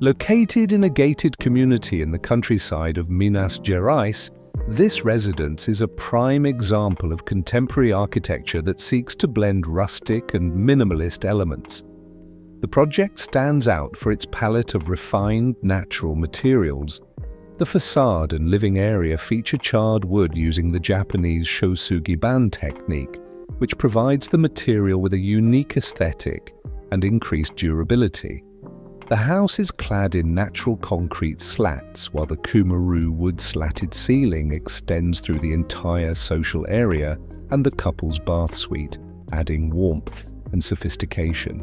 Located in a gated community in the countryside of Minas Gerais, this residence is a prime example of contemporary architecture that seeks to blend rustic and minimalist elements. The project stands out for its palette of refined, natural materials. The facade and living area feature charred wood using the Japanese Shou Sugi Ban technique, which provides the material with a unique aesthetic and increased durability. The house is clad in natural concrete slats, while the cumaru wood slatted ceiling extends through the entire social area and the couple's bath suite, adding warmth and sophistication.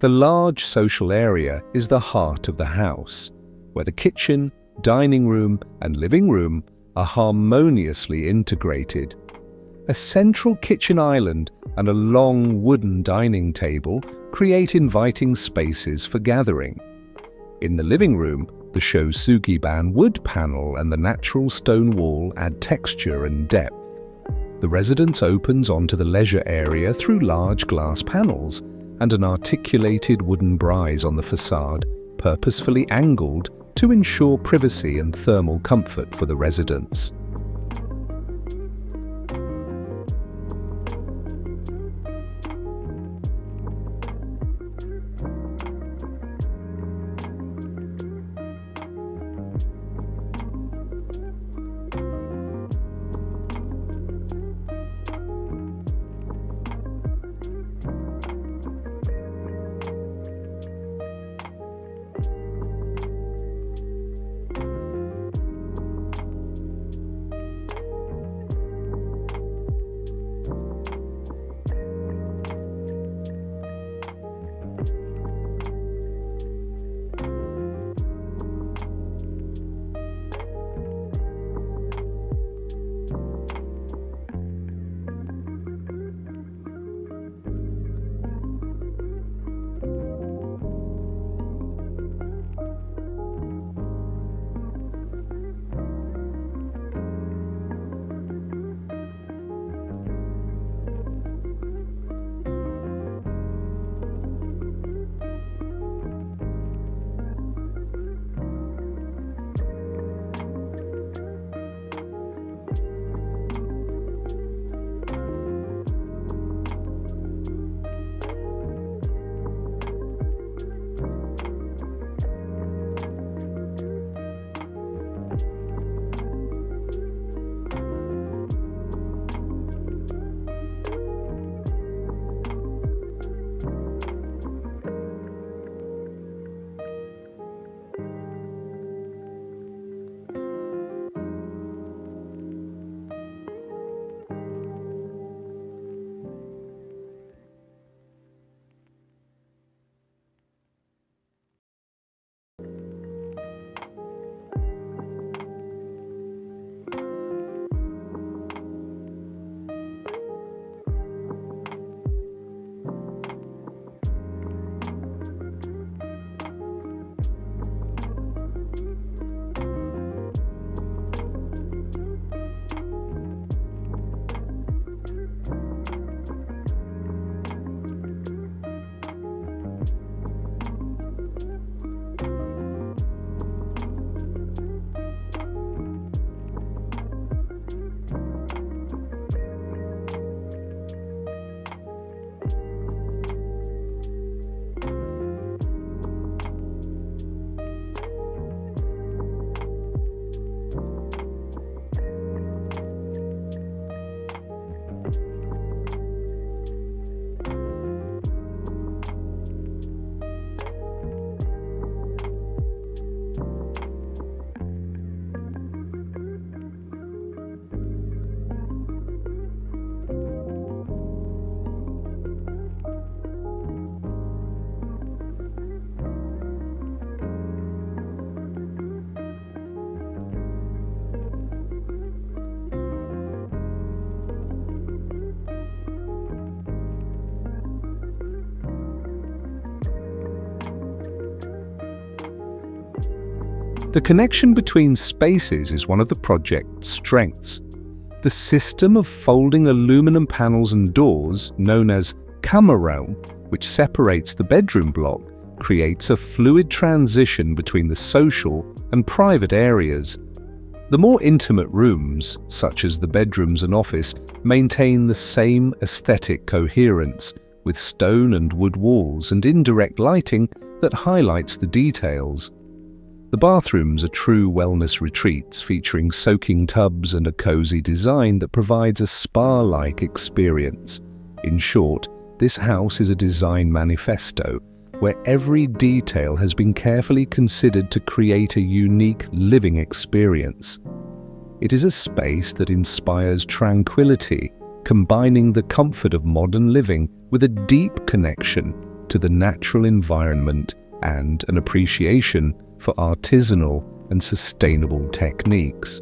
The large social area is the heart of the house, where the kitchen, dining room, and living room are harmoniously integrated. A central kitchen island and a long wooden dining table create inviting spaces for gathering. In the living room, the Shou Sugi Ban wood panel and the natural stone wall add texture and depth. The residence opens onto the leisure area through large glass panels and an articulated wooden brise on the facade, purposefully angled to ensure privacy and thermal comfort for the residents. The connection between spaces is one of the project's strengths. The system of folding aluminum panels and doors, known as cumaru, which separates the bedroom block, creates a fluid transition between the social and private areas. The more intimate rooms, such as the bedrooms and office, maintain the same aesthetic coherence, with stone and wood walls and indirect lighting that highlights the details. The bathrooms are true wellness retreats, featuring soaking tubs and a cozy design that provides a spa-like experience. In short, this house is a design manifesto, where every detail has been carefully considered to create a unique living experience. It is a space that inspires tranquility, combining the comfort of modern living with a deep connection to the natural environment and an appreciation for artisanal and sustainable techniques.